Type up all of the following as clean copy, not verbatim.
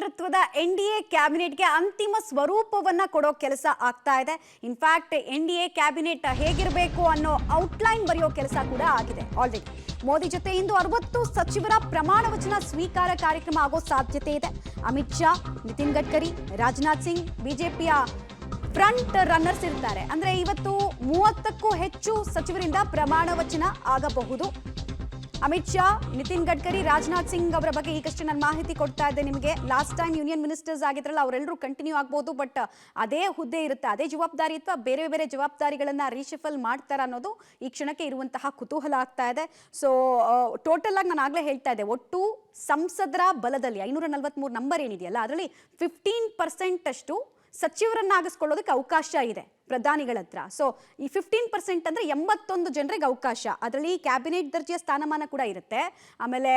ನೇತೃತ್ವದ ಎನ್ಡಿಎ ಕ್ಯಾಬಿನೆಟ್ಗೆ ಅಂತಿಮ ಸ್ವರೂಪವನ್ನ ಕೊಡೋ ಕೆಲಸ ಆಗ್ತಾ ಇದೆ. ಇನ್ಫ್ಯಾಕ್ಟ್ ಎನ್ಡಿಎ ಕ್ಯಾಬಿನೆಟ್ ಹೇಗಿರಬೇಕು ಅನ್ನೋ ಔಟ್ಲೈನ್ ಬರೆಯೋ ಕೆಲಸ ಕೂಡ ಆಗಿದೆ ಆಲ್ರೆಡಿ. ಮೋದಿ ಜೊತೆ ಇಂದು 60 ಸಚಿವರ ಪ್ರಮಾಣ ವಚನ ಸ್ವೀಕಾರ ಕಾರ್ಯಕ್ರಮ ಆಗೋ ಸಾಧ್ಯತೆ ಇದೆ. ಅಮಿತ್ ಶಾ, ನಿತಿನ್ ಗಡ್ಕರಿ, ರಾಜನಾಥ್ ಸಿಂಗ್ ಬಿಜೆಪಿಯ ಫ್ರಂಟ್ ರನ್ನರ್ಸ್ ಇರ್ತಾರೆ. ಅಂದ್ರೆ ಇವತ್ತು 30ಕ್ಕೂ ಹೆಚ್ಚು ಸಚಿವರಿಂದ ಪ್ರಮಾಣ ವಚನ ಆಗಬಹುದು. ಅಮಿತ್ ಶಾ, ನಿತಿನ್ ಗಡ್ಕರಿ, ರಾಜನಾಥ್ ಸಿಂಗ್ ಅವರ ಬಗ್ಗೆ ಈಗಷ್ಟೇ ನಾನು ಮಾಹಿತಿ ಕೊಡ್ತಾ ಇದ್ದೆ ನಿಮಗೆ. ಲಾಸ್ಟ್ ಟೈಮ್ ಯೂನಿಯನ್ ಮಿನಿಸ್ಟರ್ಸ್ ಆಗಿದ್ರಲ್ಲ, ಅವರೆಲ್ಲರೂ ಕಂಟಿನ್ಯೂ ಆಗ್ಬೋದು. ಬಟ್ ಅದೇ ಹುದ್ದೆ ಇರುತ್ತೆ, ಅದೇ ಜವಾಬ್ದಾರಿ ಅಥವಾ ಬೇರೆ ಬೇರೆ ಜವಾಬ್ದಾರಿಗಳನ್ನ ರೀಶಫಲ್ ಮಾಡ್ತಾರ ಅನ್ನೋದು ಈ ಕ್ಷಣಕ್ಕೆ ಇರುವಂತಹ ಕುತೂಹಲ ಆಗ್ತಾ ಇದೆ. ಸೊ ಟೋಟಲ್ ಆಗಿ ನಾನು ಆಗ್ಲೇ ಹೇಳ್ತಾ ಇದ್ದೆ, ಒಟ್ಟು ಸಂಸದರ ಬಲದಲ್ಲಿ 543 ನಂಬರ್ ಏನಿದೆಯಲ್ಲ, ಅದರಲ್ಲಿ 15% ಅಷ್ಟು ಸಚಿವರನ್ನಾಗಿಸ್ಕೊಳ್ಳೋದಕ್ಕೆ ಅವಕಾಶ ಇದೆ ಪ್ರಧಾನಿಗಳ ಹತ್ರ. ಸೊ ಈ 15% ಅಂದ್ರೆ 81 ಜನರಿಗೆ ಅವಕಾಶ. ಅದರಲ್ಲಿ ಕ್ಯಾಬಿನೆಟ್ ದರ್ಜೆಯ ಸ್ಥಾನಮಾನ ಕೂಡ ಇರುತ್ತೆ. ಆಮೇಲೆ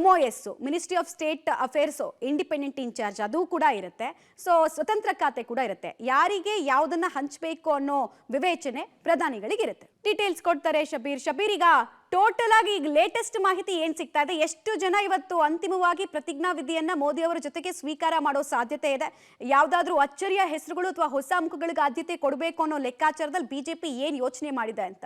MOS ministry of state affairs independent in charge ಅದು ಕೂಡ ಇರುತ್ತೆ. ಸೊ ಸ್ವತಂತ್ರ ಖಾತೆ ಕೂಡ ಇರುತ್ತೆ. ಯಾರಿಗೆ ಯಾವುದನ್ನ ಹಂಚಬೇಕು ಅನ್ನೋ ವಿವೇಚನೆ ಪ್ರಧಾನಿಗಳಿಗೆ ಇರುತ್ತೆ. ಡೀಟೇಲ್ಸ್ ಕೊಡ್ತಾರೆ ಶಬೀರ್. ಈಗ ಟೋಟಲ್ ಆಗಿ ಈಗ ಲೇಟೆಸ್ಟ್ ಮಾಹಿತಿ ಏನ್ ಸಿಗ್ತಾ ಇದೆ? ಎಷ್ಟು ಜನ ಇವತ್ತು ಅಂತಿಮವಾಗಿ ಪ್ರತಿಜ್ಞಾ ವಿಧಿಯನ್ನ ಮೋದಿ ಅವರ ಜೊತೆಗೆ ಸ್ವೀಕಾರ ಮಾಡೋ ಸಾಧ್ಯತೆ ಇದೆ? ಯಾವ್ದಾದ್ರು ಅಚ್ಚರಿಯ ಹೆಸರುಗಳು ಅಥವಾ ಹೊಸ ಮುಖಗಳಿಗೆ ಆದ್ಯತೆ ಕೊಡಬೇಕು ಅನ್ನೋ ಲೆಕ್ಕಾಚಾರದಲ್ಲಿ ಬಿಜೆಪಿ ಏನ್ ಯೋಚನೆ ಮಾಡಿದೆ ಅಂತ?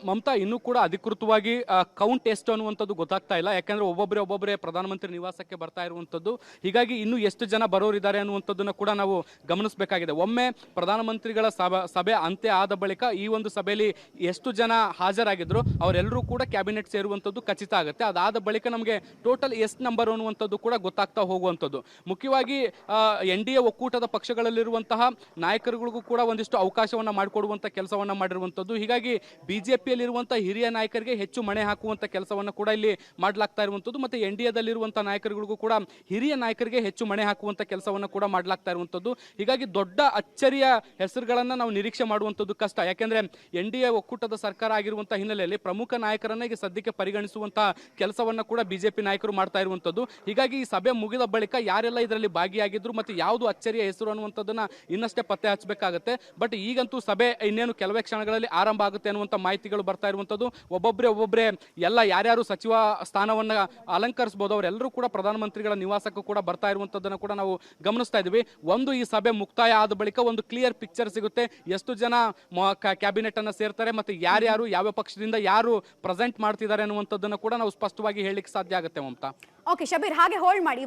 ಮಮತಾ, ಇನ್ನೂ ಕೂಡ ಅಧಿಕೃತವಾಗಿ ಕೌಂಟ್ ಎಷ್ಟು ಅನ್ನುವಂಥದ್ದು ಗೊತ್ತಾಗ್ತಾ ಇಲ್ಲ. ಯಾಕಂದ್ರೆ ಒಬ್ಬೊಬ್ಬರೇ ಪ್ರಧಾನಮಂತ್ರಿ ನಿವಾಸಕ್ಕೆ ಬರ್ತಾ ಇರುವಂಥದ್ದು. ಹೀಗಾಗಿ ಇನ್ನೂ ಎಷ್ಟು ಜನ ಬರೋರಿದ್ದಾರೆ ಅನ್ನುವಂಥದ್ದನ್ನು ಕೂಡ ನಾವು ಗಮನಿಸಬೇಕಾಗಿದೆ. ಒಮ್ಮೆ ಪ್ರಧಾನಮಂತ್ರಿಗಳ ಸಭೆ ಅಂತ್ಯ ಆದ ಬಳಿಕ ಈ ಒಂದು ಸಭೆಯಲ್ಲಿ ಎಷ್ಟು ಜನ ಹಾಜರಾಗಿದ್ರು ಅವರೆಲ್ಲರೂ ಕೂಡ ಕ್ಯಾಬಿನೆಟ್ ಸೇರುವಂಥದ್ದು ಖಚಿತ ಆಗುತ್ತೆ. ಅದಾದ ಬಳಿಕ ನಮಗೆ ಟೋಟಲ್ ಎಷ್ಟು ನಂಬರ್ ಅನ್ನುವಂಥದ್ದು ಕೂಡ ಗೊತ್ತಾಗ್ತಾ ಹೋಗುವಂಥದ್ದು. ಮುಖ್ಯವಾಗಿ NDA ಒಕ್ಕೂಟದ ಪಕ್ಷಗಳಲ್ಲಿರುವಂತಹ ನಾಯಕರುಗಳಿಗೂ ಕೂಡ ಒಂದಿಷ್ಟು ಅವಕಾಶವನ್ನ ಮಾಡಿಕೊಡುವಂಥ ಕೆಲಸವನ್ನ ಮಾಡಿರುವಂಥದ್ದು. ಹೀಗಾಗಿ ಬಿಜೆಪಿಯಲ್ಲಿರುವಂತಹ ಹಿರಿಯ ನಾಯಕರಿಗೆ ಹೆಚ್ಚು ಮಣೆ ಹಾಕುವಂತ ಕೆಲಸವನ್ನು ಕೂಡ ಇಲ್ಲಿ ಮಾಡಲಾಗ್ತಾ ಇರುವಂತದ್ದು. ಮತ್ತೆ NDAದಲ್ಲಿರುವಂತಹ ನಾಯಕರುಗಳಿಗೂ ಕೂಡ ಹಿರಿಯ ನಾಯಕರಿಗೆ ಹೆಚ್ಚು ಮಣೆ ಹಾಕುವಂತ ಕೆಲಸವನ್ನು ಕೂಡ ಮಾಡಲಾಗ್ತಾ ಇರುವಂತದ್ದು. ಹೀಗಾಗಿ ದೊಡ್ಡ ಅಚ್ಚರಿಯ ಹೆಸರುಗಳನ್ನ ನಾವು ನಿರೀಕ್ಷೆ ಮಾಡುವಂತದ್ದು ಕಷ್ಟ. ಯಾಕೆಂದ್ರೆ NDA ಒಕ್ಕೂಟದ ಸರ್ಕಾರ ಆಗಿರುವಂತಹ ಹಿನ್ನೆಲೆಯಲ್ಲಿ ಪ್ರಮುಖ ನಾಯಕರನ್ನ ಈಗ ಸದ್ಯಕ್ಕೆ ಪರಿಗಣಿಸುವಂತಹ ಕೆಲಸವನ್ನ ಕೂಡ ಬಿಜೆಪಿ ನಾಯಕರು ಮಾಡ್ತಾ ಇರುವಂತದ್ದು. ಹೀಗಾಗಿ ಈ ಸಭೆ ಮುಗಿದ ಬಳಿಕ ಯಾರೆಲ್ಲ ಇದರಲ್ಲಿ ಭಾಗಿಯಾಗಿದ್ರು ಮತ್ತೆ ಯಾವುದು ಅಚ್ಚರಿಯ ಹೆಸರು ಅನ್ನುವಂಥದ್ದನ್ನ ಇನ್ನಷ್ಟೇ ಪತ್ತೆ ಹಚ್ಚಬೇಕಾಗುತ್ತೆ. ಬಟ್ ಈಗಂತೂ ಸಭೆ ಇನ್ನೇನು ಕೆಲವೇ ಕ್ಷಣಗಳಲ್ಲಿ ಆರಂಭ ಆಗುತ್ತೆ ಅನ್ನುವಂಥ ಮಾಹಿತಿಗಳು ಬರ್ತಾ ಇರುವಂತದ್ದು. ಒಬ್ಬೊಬ್ಬರೇ ಎಲ್ಲ ಯಾರ್ಯಾರು ಸಚಿವ ಸ್ಥಾನವನ್ನ ಅಲಂಕರಿಸಬಹುದು ಅವರೆಲ್ಲರೂ ಕೂಡ ಪ್ರಧಾನಮಂತ್ರಿಗಳ ನಿವಾಸಕ್ಕೂ ಕೂಡ ಬರ್ತಾ ಇರುವಂತದ್ದನ್ನು ಕೂಡ ನಾವು ಗಮನಿಸ್ತಾ ಇದೀವಿ. ಒಂದು ಈ ಸಭೆ ಮುಕ್ತಾಯ ಆದ ಬಳಿಕ ಒಂದು ಕ್ಲಿಯರ್ ಪಿಕ್ಚರ್ ಸಿಗುತ್ತೆ. ಎಷ್ಟು ಜನ ಕ್ಯಾಬಿನೆಟ್ ಅನ್ನ ಸೇರ್ತಾರೆ ಮತ್ತೆ ಯಾರ್ಯಾರು ಯಾವ ಪಕ್ಷದಿಂದ ಯಾರು ಪ್ರೆಸೆಂಟ್ ಮಾಡ್ತಿದ್ದಾರೆ ಅನ್ನುವಂಥದ್ದನ್ನು ಕೂಡ ನಾವು ಸ್ಪಷ್ಟವಾಗಿ ಹೇಳಲಿಕ್ಕೆ ಸಾಧ್ಯ ಆಗುತ್ತೆ ಮಮತಾ. ಓಕೆ ಶಬೀರ್, ಹಾಗೆ ಹೋಲ್ಡ್ ಮಾಡಿ.